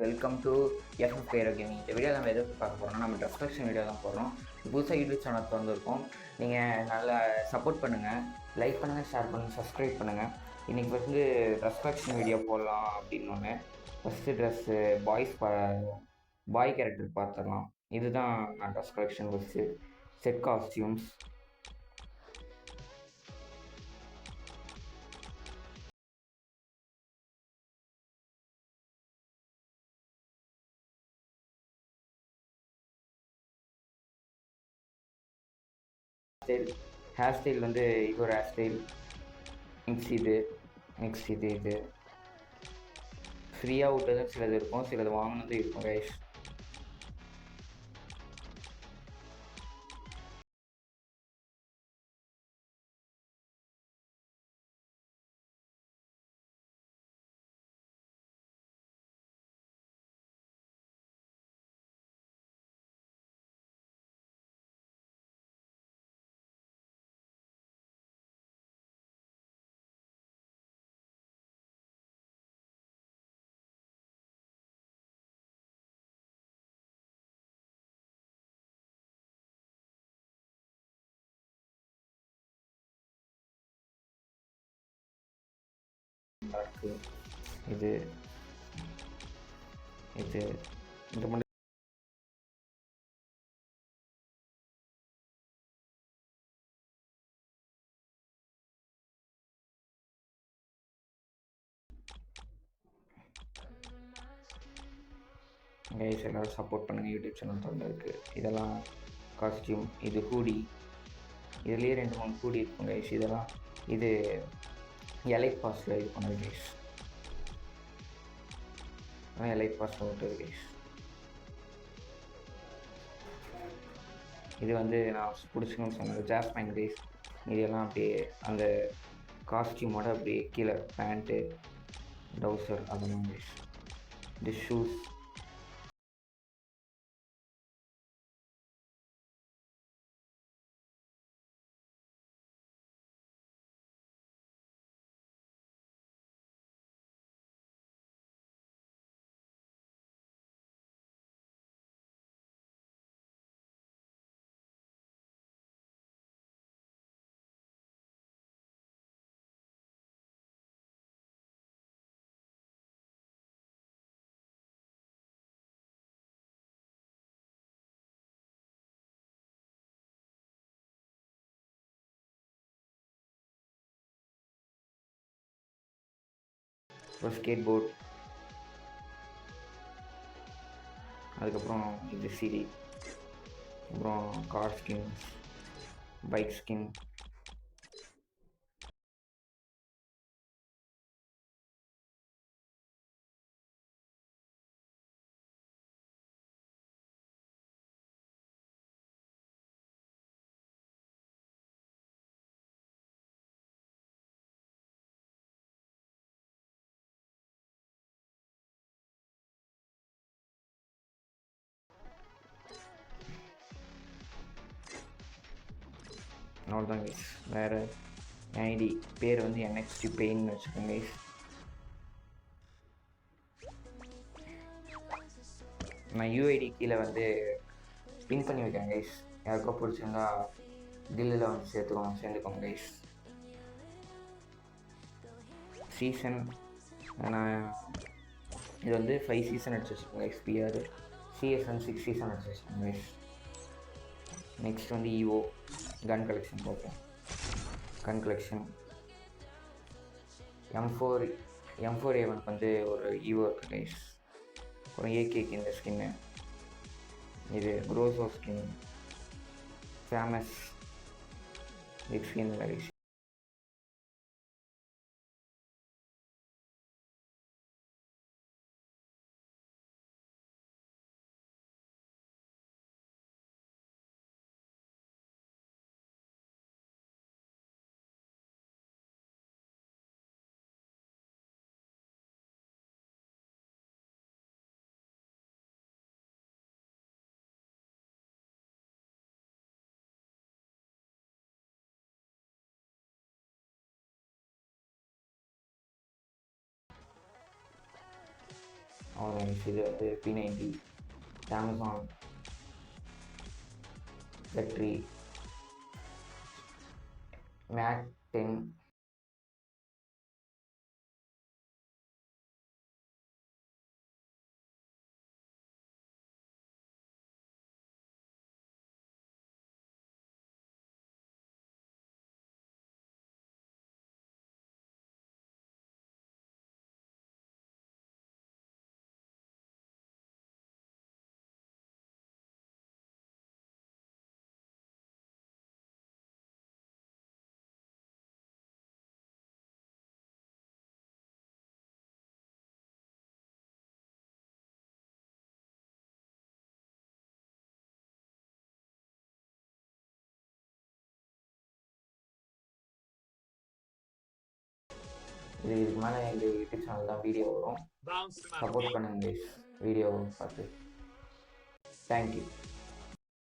Welcome to FF பேரோ gaming. இந்த video நம்ம எதுக்கு பார்க்க போகிறோம்னா, நம்ம ட்ரெஸ் கலெக்ஷன் வீடியோ தான் போடுறோம். புதுசாக யூடியூப் சேனல் வந்திருக்கோம். நீங்கள் நல்லா சப்போர்ட் பண்ணுங்கள், லைக் பண்ணுங்கள், ஷேர் பண்ணுங்கள், சப்ஸ்கிரைப் பண்ணுங்கள். இன்றைக்கி வந்து ட்ரெஸ் கலெக்ஷன் வீடியோ போடலாம் அப்படின்னு ஒன்று. ஃபஸ்ட்டு ட்ரெஸ்ஸு பாய் கேரக்டர் பார்த்துடலாம். இதுதான் நான் dress collection first set costumes. Hair style வந்து இது ஒரு ஹேர் ஸ்டைல். நெக்ஸ்ட் இது ஃப்ரீயாக விட்டது சிலது இருக்கும், சிலது வாங்கினது இருக்கும் கைஸ். இது இந்த மாதிரி கைஸ் எல்லோரும் சப்போர்ட் பண்ணுங்கள். யூடியூப் சேனல் திறந்துருக்கு. இதெல்லாம் காஸ்டியூம். இது ஹூடி. இதுலேயே 2-3 ஹூடி இருக்கும் கைஸ். இதெல்லாம் இது எலைட் பாஸில் இது பண்ணது கைஸ். எலைட் பாஸில் விட்டது கைஸ். இது வந்து நான் பிடிச்சிக்கணும்னு சொன்னது ஜாஸ்மைன் கைஸ். இதெல்லாம் அப்படியே அந்த காஸ்டியூமோட அப்படியே கீழே பேண்ட்டு, ட்ரௌசர் அதெல்லாம் கைஸ். இது ஷூஸ். அப்புறம் ஸ்கேட் போர்ட். அதுக்கப்புறம் இது சிடி. அப்புறம் கார் ஸ்கின், பைக் ஸ்கின். அவ்வளோதான் கைஸ். வேறு ஐடி பேர் வந்து NXT பெயின்னு வச்சுக்கோங்க கைஸ். நான் யூஐடி கீழே வந்து பின் பண்ணி வைக்கிறேன் கைஸ். யாருக்கோ பிடிச்சிருந்தா டில்லில் வந்து சேர்ந்துக்கோங்க கைஸ். சீசன் நான் இது வந்து 5 சீசன் அடிச்சு வச்சுக்கோங்க கைஸ். PR CSN 6 சீசன் அடிச்சு வச்சுக்கோங்க கைஸ். நெக்ஸ்ட் வந்து EVO கன் கலெக்ஷன் பார்ப்போம். கன் கலெக்ஷன் M4A1 வந்து ஒரு EVO இருக்குது கைஸ். அப்புறம் AKக்கு இந்த ஸ்கின்னு. இது க்ரோஸோ skin, famous skin guys. Orange, இது வந்து P90, அமேசான் பேட்டரி, மேக் 10, இதுக்கு மேலே இந்த யூடியூப் சேனல் தான் வீடியோ வரும். சப்போர்ட் பண்ணுங்க வீடியோ பார்த்து. தேங்க்யூ.